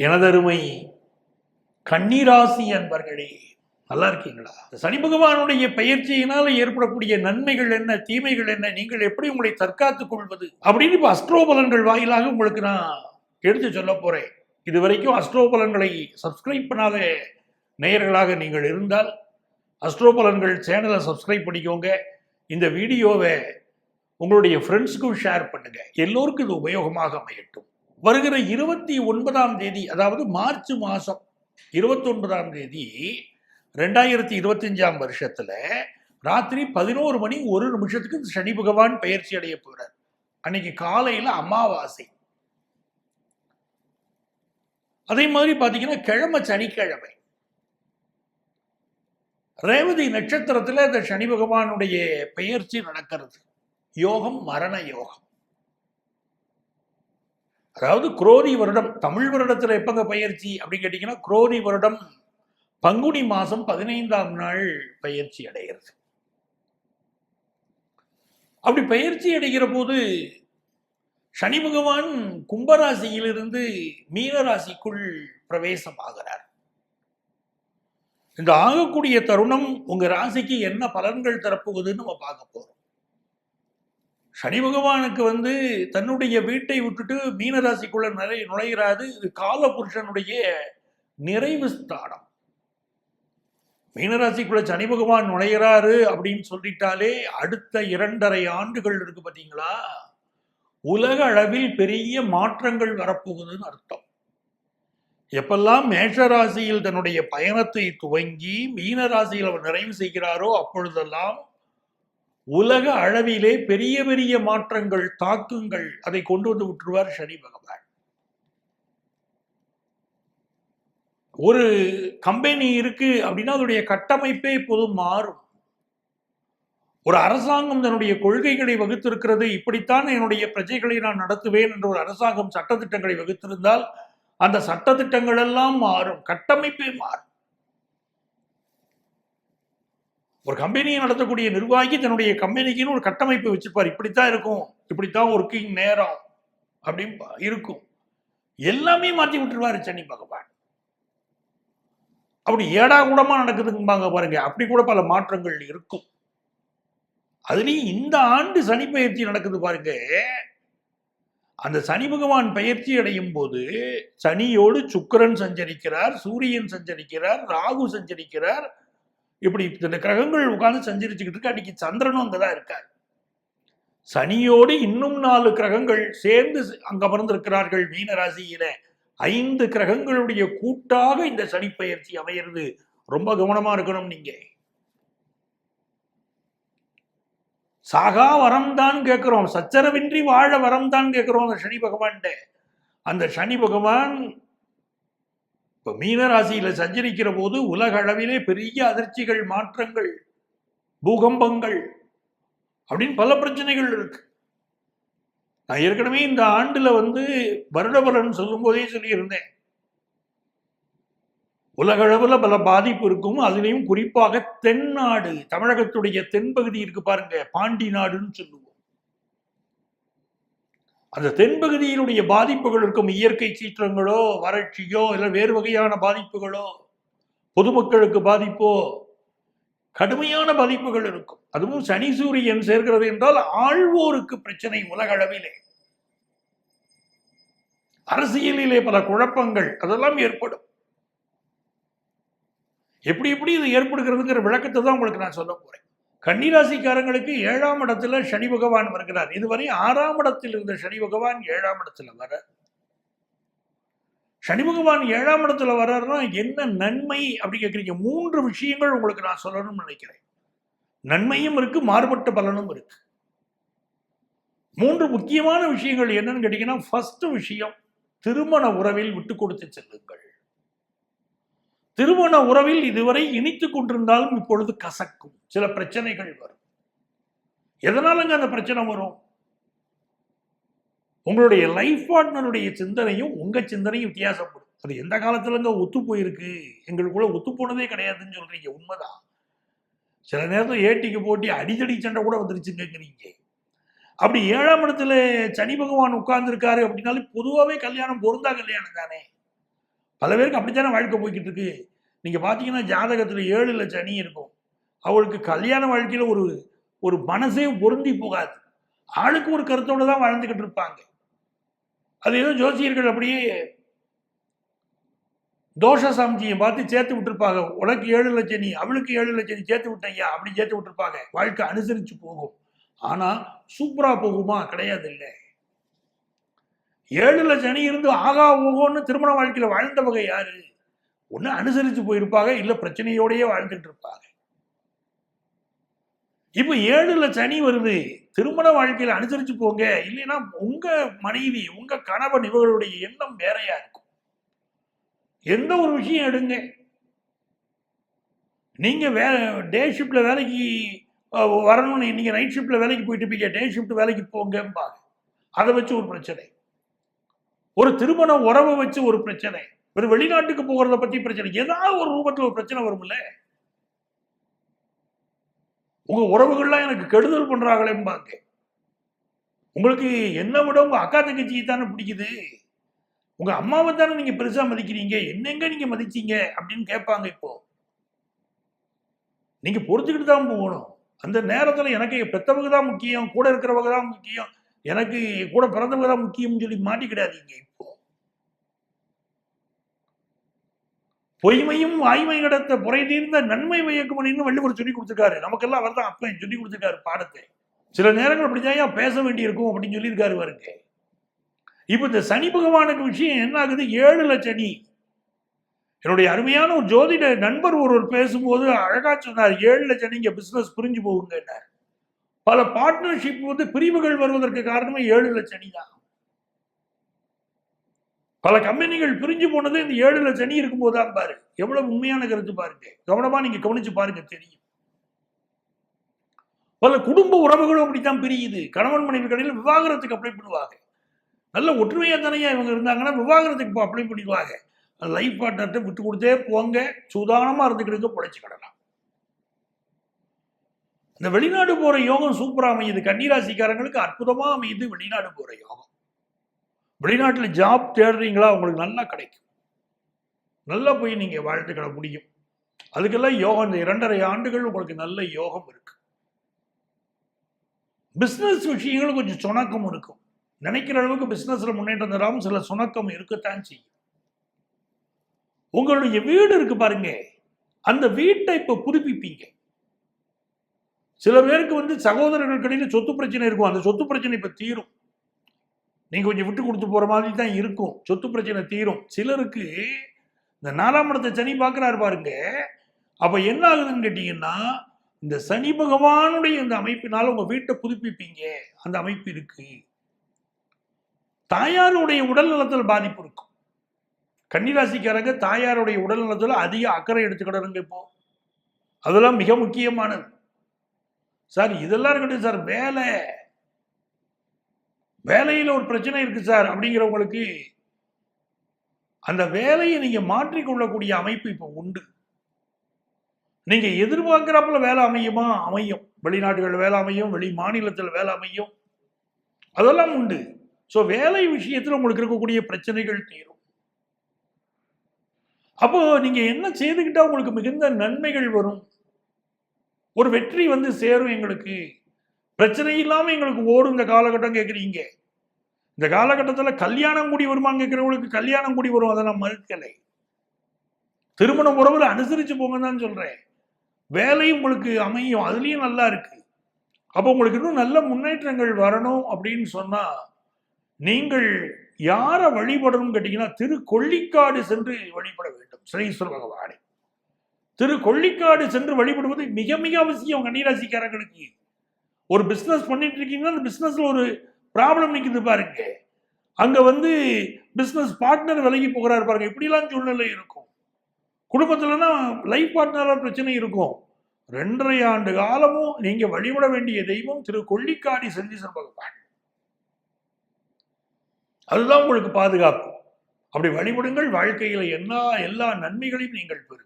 எனதருமை கன்னிராசி அன்பர்களே, நல்லா இருக்கீங்களா? சனி பகவானுடைய பயிற்சியினால் ஏற்படக்கூடிய நன்மைகள் என்ன, தீமைகள் என்ன, நீங்கள் எப்படி உங்களை தற்காத்துக் கொள்வது அப்படின்னு இப்ப அஸ்ட்ரோபலன்கள் வாயிலாக உங்களுக்கு நான் எடுத்து சொல்ல போறேன். இதுவரைக்கும் அஸ்ட்ரோபலன்களை சப்ஸ்கிரைப் பண்ணாத நேயர்களாக நீங்கள் இருந்தால் அஸ்ட்ரோபலன்கள் சேனலை சப்ஸ்கிரைப் பண்ணிக்கோங்க. இந்த வீடியோவை உங்களுடைய ஃப்ரெண்ட்ஸுக்கும் ஷேர் பண்ணுங்க. எல்லோருக்கும் இது உபயோகமாக அமையட்டும். வருகிற 29ஆம் தேதி, அதாவது மார்ச் மாதம் 29ஆம் தேதி 2025ஆம் வருஷத்துல ராத்திரி 11 மணி 1 நிமிஷத்துக்கு சனி பகவான் பயிற்சி அடைய போகிறார். அன்னைக்கு காலையில அமாவாசை. அதே மாதிரி பாத்தீங்கன்னா கிழமை சனிக்கிழமை ரேவதி நட்சத்திரத்துல இந்த சனி பகவானுடைய பெயர்ச்சி நடக்கிறது. யோகம் மரண யோகம். அதாவது குரோதி வருடம், தமிழ் வருடத்துல எப்பங்க பயிற்சி அப்படின்னு கேட்டீங்கன்னா குரோதி வருடம் பங்குனி மாசம் 15ஆம் நாள் பயிற்சி அடைகிறது. அப்படி பயிற்சி அடைகிற போது சனி பகவான் கும்பராசியிலிருந்து மீனராசிக்குள் பிரவேசம் ஆகிறார். இந்த ஆகக்கூடிய தருணம் உங்க ராசிக்கு என்ன பலன்கள் தரப்போகுதுன்னு நம்ம பார்க்க போறோம். சனி பகவானுக்கு தன்னுடைய வீட்டை விட்டுட்டு மீனராசிக்குள்ள நுழைகிறாது. இது கால புருஷனுடைய நிறைவு ஸ்தானம். மீனராசிக்குள்ள சனி பகவான் நுழைகிறாரு அப்படின்னு சொல்லிட்டாலே அடுத்த 2.5 ஆண்டுகள் இருக்கு பார்த்தீங்களா, உலக அளவில் பெரிய மாற்றங்கள் வரப்போகுதுன்னு அர்த்தம். எப்பெல்லாம் மேஷராசியில் தன்னுடைய பயணத்தை துவங்கி மீனராசியில் அவர் நிறைவு செய்கிறாரோ அப்பொழுதெல்லாம் உலக அளவிலே பெரிய பெரிய மாற்றங்கள், தாக்கங்கள் அதை கொண்டு வந்து விட்டுருவார் சனி பகவான். ஒரு கம்பெனி இருக்கு அப்படின்னா அதனுடைய கட்டமைப்பே இப்போது மாறும். ஒரு அரசாங்கம் தன்னுடைய கொள்கைகளை வகுத்திருக்கிறது, இப்படித்தான் என்னுடைய பிரஜைகளை நான் நடத்துவேன் என்ற ஒரு அரசாங்கம் சட்டத்திட்டங்களை வகுத்திருந்தால் அந்த சட்டத்திட்டங்கள் எல்லாம் மாறும், கட்டமைப்பே மாறும். ஒரு கம்பெனியை நடத்தக்கூடிய நிர்வாகி தன்னுடைய கம்பெனிக்குன்னு ஒரு கட்டமைப்பு வச்சிருப்பார். இப்படித்தான் இருக்கும், இப்படித்தான் ஒர்க்கிங் நேரம் அப்படின்னு இருக்கும். எல்லாமே மாற்றி விட்டுருவாரு சனி பகவான். அப்படி ஏடா கூடமா நடக்குதுங்க பாருங்க. அப்படி கூட பல மாற்றங்கள் இருக்கும். அதுலயும் இந்த ஆண்டு சனி பயிற்சி நடக்குது பாருங்க. அந்த சனி பகவான் பயிற்சி அடையும் போது சனியோடு சுக்கிரன் சஞ்சரிக்கிறார், சூரியன் சஞ்சரிக்கிறார், ராகு சஞ்சரிக்கிறார். இப்படி இந்த கிரகங்கள் உட்கார்ந்து சஞ்சரிச்சுக்கிட்டு இருக்கு. அன்னைக்கு சந்திரனும் அங்கதான் இருக்கார். சனியோடு இன்னும் 4 கிரகங்கள் சேர்ந்து அங்க அமர்ந்திருக்கிறார்கள் மீனராசியில. 5 கிரகங்களுடைய கூட்டாக இந்த சனி பயிற்சி அமையிறது. ரொம்ப கவனமா இருக்கணும். நீங்க சாகா வரம் தான் கேட்கிறோம், சச்சரவின்றி வாழ வரம் தான் கேட்கிறோம் அந்த சனி பகவான். அந்த சனி பகவான் இப்ப மீனராசியில சஞ்சரிக்கிற போது உலக அளவிலே பெரிய அதிர்ச்சிகள், மாற்றங்கள், பூகம்பங்கள் அப்படின்னு பல பிரச்சனைகள் இருக்கு. நான் ஏற்கனவே இந்த ஆண்டுல வருட பலன் சொல்லும் போதே சொல்லியிருந்தேன், உலக அளவில் பல பாதிப்பு இருக்கும். அதுலேயும் குறிப்பாக தென்னாடு, தமிழகத்துடைய தென்பகுதி இருக்கு பாருங்க, பாண்டி நாடுன்னு சொல்லுவோம். அந்த தென்பகுதியினுடைய பாதிப்புகள் இருக்கும். இயற்கை சீற்றங்களோ, வறட்சியோ, இல்லை வேறு வகையான பாதிப்புகளோ, பொதுமக்களுக்கு பாதிப்போ, கடுமையான பாதிப்புகள் இருக்கும். அதுவும் சனி சூரியன் சேர்க்கிறது என்றால் ஆழ்வோருக்கு பிரச்சனை. உலக அளவிலே அரசியலிலே பல குழப்பங்கள் அதெல்லாம் ஏற்படும். எப்படி எப்படி இது ஏற்படுகிறதுங்கிற விளக்கத்தை தான் உங்களுக்கு நான் சொல்ல போறேன். கன்னிராசிக்காரங்களுக்கு 7ஆம் இடத்துல சனி பகவான் வருகிறார். இதுவரை 6ஆம் இடத்தில் இருந்த சனி பகவான் 7ஆம் இடத்துல வர. சனி பகவான் 7ஆம் இடத்துல வர்றாருன்னா என்ன நன்மை அப்படி கேட்குறீங்க? 3 விஷயங்கள் உங்களுக்கு நான் சொல்லணும்னு நினைக்கிறேன். நன்மையும் இருக்கு, மாறுபட்ட பலனும் இருக்கு. 3 முக்கியமான விஷயங்கள் என்னன்னு கேட்டீங்கன்னா, ஃபர்ஸ்ட் விஷயம், திருமண உறவில் விட்டு கொடுத்து செல்லுங்கள். திருமண உறவில் இதுவரை இனித்துக் கொண்டிருந்தாலும் இப்பொழுது கசக்கும், சில பிரச்சனைகள் வரும். எதனாலங்க அந்த பிரச்சனை வரும்? உங்களுடைய லைஃப் பார்ட்னருடைய சிந்தனையும் உங்க சிந்தனையும் வித்தியாசப்படும். அது எந்த காலத்துலங்க ஒத்து போயிருக்கு, எங்களுக்குள்ள ஒத்து போனதே கிடையாதுன்னு சொல்றீங்க. உண்மைதான். சில நேரத்தில் ஏட்டிக்கு போட்டி அடிதடி சண்டை கூட வந்துருச்சுங்கிறீங்க. அப்படி 7ஆம் இடத்துல சனி பகவான் உட்கார்ந்து இருக்காரு அப்படின்னாலும் பொதுவாகவே கல்யாணம் பொருந்தா கல்யாணம் தானே. பல பேருக்கு அப்படித்தானே வாழ்க்கை போய்கிட்டு இருக்கு. நீங்க பாத்தீங்கன்னா ஜாதகத்துல 7ல் சனி இருக்கும். அவளுக்கு கல்யாண வாழ்க்கையில ஒரு ஒரு மனசே பொருந்தி போகாது. ஆளுக்கு ஒரு கருத்தோட தான் வாழ்ந்துகிட்டு இருப்பாங்க. அது ஏதோ ஜோசியர்கள் அப்படியே தோஷ சாமிஜியை பார்த்து சேர்த்து விட்டுருப்பாங்க. உனக்கு 7ல் சனி, அவளுக்கு 7ல் சனி, சேர்த்து விட்டையா அப்படி சேர்த்து விட்டுருப்பாங்க. வாழ்க்கை அனுசரிச்சு போகும். ஆனா சூப்பரா போகுமா? கிடையாது. இல்லை, 7ல் சனி இருந்து ஆகா ஓகோன்னு திருமண வாழ்க்கையில வாழ்ந்தவங்க யாரு? ஒண்ணு அனுசரிச்சு போயிருப்பாங்க, இல்ல பிரச்சனையோடயே வாழ்ந்துட்டு இருப்பாங்க. இப்ப 7ல் சனி வருது, திருமண வாழ்க்கையில அனுசரிச்சு போங்க. இல்லைன்னா உங்க மனைவி, உங்க கணவன் இவர்களுடைய எண்ணம் வேறையா இருக்கும். எந்த ஒரு விஷயம் எடுங்க, நீங்க டே ஷிப்ட்ல வேலைக்கு வரணும்னு, நீங்க நைட் ஷிப்ட்ல வேலைக்கு போயிட்டு இருப்பீங்க, டே ஷிப்ட் வேலைக்கு போங்கம்பாங்க. அதை வச்சு ஒரு பிரச்சனை, ஒரு திருமண உறவை வச்சு ஒரு பிரச்சனை, ஒரு வெளிநாட்டுக்கு போகிறத பத்தி பிரச்சனை, ஏதாவது ஒரு ரூபத்தில் ஒரு பிரச்சனை வரும்ல. உங்க உறவுகள்லாம் எனக்கு கெடுதல் பண்றாங்களேம்பாங்க. உங்களுக்கு என்ன விட உங்க அக்கா தங்கச்சி தானே பிடிக்குது, உங்க அம்மாவை தானே நீங்க பெருசா மதிக்கிறீங்க, என்னங்க நீங்க மதிச்சீங்க அப்படின்னு கேட்பாங்க. இப்போ நீங்க பொறுத்துக்கிட்டு தான் போகணும். அந்த நேரத்துல எனக்கு பெத்தவங்க தான் முக்கியம், கூட இருக்கிறவங்க தான் முக்கியம், எனக்கு கூட பிறந்தவங்க தான் முக்கியம் சொல்லி மாட்டிக்கிடாதீங்க. இப்போ பொய்மையும் வாய்மை கடத்த புரை தீர்ந்த நன்மை வையக்குமணின்னு வள்ளுவர் சொல்லி கொடுத்துருக்காரு. நமக்கெல்லாம் அவர் தான் அப்ப சொல்லி கொடுத்துருக்காரு பாடத்தை. சில நேரங்கள் அப்படிதான் பேச வேண்டி இருக்கும் அப்படின்னு சொல்லியிருக்காரு பாருங்க. இப்ப இந்த சனி பகவானுக்கு விஷயம் என்ன ஆகுது? 7ல் சனி. என்னுடைய அருமையான ஒரு ஜோதிட நண்பர் ஒருவர் பேசும்போது அழகா சொன்னார், 7ல் சனிங்க பிசினஸ் புரிஞ்சு போகுங்க. பல பார்ட்னர்ஷிப் பிரிவுகள் வருவதற்கு காரணமே 7ல் சனி தான். பல கம்பெனிகள் பிரிஞ்சு போனது இந்த 7ல் சனி இருக்கும் போதுதான். பாரு எவ்வளவு உண்மையான கருத்து பாருங்க, கவனமா நீங்க கவனிச்சு பாருங்க, தெரியும். பல குடும்ப உறவுகளும் அப்படித்தான் பிரியுது. கணவன் மனைவி கடையில் விவாகரத்துக்கு அப்ளை பண்ணுவாங்க. நல்ல ஒற்றுமையா தானையா இவங்க இருந்தாங்கன்னா விவாகரத்துக்கு அப்ளை பண்ணிடுவாங்க. லைஃப் பார்ட்னர்கிட்ட விட்டு கொடுத்தே போங்க, சூதானமா இருந்துக்கிடுங்க, பொழைச்சுக்கிடலாம். இந்த வெளிநாடு போற யோகம் சூப்பரா அமையுது. கன்னிராசிக்காரங்களுக்கு அற்புதமா அமையுது வெளிநாடு போற யோகம். வெளிநாட்டுல ஜாப் தேடுறீங்களா? உங்களுக்கு நல்லா கிடைக்கும், நல்லா போய் நீங்க வாழ்ந்துக்கிட முடியும். அதுக்கெல்லாம் யோகம். இந்த 2.5 ஆண்டுகள் உங்களுக்கு நல்ல யோகம் இருக்கு. பிசினஸ் விஷயங்கள் கொஞ்சம் சுணக்கம் இருக்கும். நினைக்கிற அளவுக்கு பிசினஸ்ல முன்னேற்றம் தராமல் சில சுணக்கம் இருக்கத்தான் செய்யும். உங்களுடைய வீடு இருக்கு பாருங்க, அந்த வீட்டை இப்ப புதுப்பிப்பீங்க. சில பேருக்கு சகோதரர்கள் கடையில் சொத்து பிரச்சனை இருக்கும், அந்த சொத்து பிரச்சனை இப்ப தீரும். நீங்க கொஞ்சம் விட்டு கொடுத்து போற மாதிரி தான் இருக்கும், சொத்து பிரச்சனை தீரும். சிலருக்கு இந்த 4ஆம் இடத்தை சனி பார்க்கிறாரு பாருங்க, அப்ப என்ன ஆகுதுன்னு கேட்டீங்கன்னா, இந்த சனி பகவானுடைய இந்த அமைப்பினால உங்க வீட்டை புதுப்பிப்பீங்க, அந்த அமைப்பு இருக்கு. தாயாருடைய உடல் நலத்தில் பாதிப்பு இருக்கும். கன்னிராசிக்காரங்க தாயாருடைய உடல் நலத்தில் அதிக அக்கறை எடுத்துக்கிடணுங்க. இப்போ அதெல்லாம் மிக முக்கியமானது. சார் இதெல்லாம் இருக்கட்டும் சார், வேலையில ஒரு பிரச்சனை இருக்கு சார் அப்படிங்கிறவங்களுக்கு அந்த வேலையை நீங்க மாற்றிக்கொள்ளக்கூடிய அமைப்பு இப்ப உண்டு. நீங்க எதிர்பார்க்கிறாப்புல வேலை அமையுமா? அமையும். வெளிநாடுகள் வேலை அமையும், வெளி மாநிலத்தில் வேலை அமையும், அதெல்லாம் உண்டு. ஸோ வேலை விஷயத்தில் உங்களுக்கு இருக்கக்கூடிய பிரச்சனைகள் தீரும். அப்போ நீங்க என்ன செய்துக்கிட்டா உங்களுக்கு மிகுந்த நன்மைகள் வரும், ஒரு வெற்றி சேரும். எங்களுக்கு பிரச்சனை இல்லாம எங்களுக்கு ஓடும் இந்த காலகட்டம் கேட்குறீங்க. இந்த காலகட்டத்தில் கல்யாணம் கூடி வருமானு கேட்கிறவங்களுக்கு கல்யாணம் கூடி வரும், அதை நான் மறுக்கலை. திருமண உறவுல அனுசரிச்சு போங்க தான் சொல்றேன். வேலை உங்களுக்கு அமையும், அதுலயும் நல்லா இருக்கு. அப்போ உங்களுக்கு இன்னும் நல்ல முன்னேற்றங்கள் வரணும் அப்படின்னு சொன்னா நீங்கள் யாரை வழிபடணும் கேட்டீங்கன்னா, திரு கொள்ளிக்காடு சென்று வழிபட வேண்டும். ஸ்ரீஸ்வர பகவானை திரு கொள்ளிக்காடு சென்று வழிபடுவது மிக மிக அவசியம். கன்னிராசிக்காரங்களுக்கு ஒரு பிசினஸ் பண்ணிட்டு இருக்கீங்கன்னா, அந்த பிசினஸ்ல ஒரு ப்ராப்ளம் நிற்குது பாருங்க, அங்க பிசினஸ் பார்ட்னர் விலகி போகிறாரு பாருங்க, இப்படிலாம் சூழ்நிலை இருக்கும். குடும்பத்துலன்னா லைஃப் பார்ட்னரால் பிரச்சனை இருக்கும். 2.5 ஆண்டு காலமும் நீங்க வழிபட வேண்டிய தெய்வம் திரு கொள்ளிக்காடு சனீஸ்வர பகவான். அதுதான் உங்களுக்கு பாதுகாப்பு. அப்படி வழிபடுங்கள், வாழ்க்கையில எல்லா நன்மைகளையும் நீங்கள் பெறுங்கள்.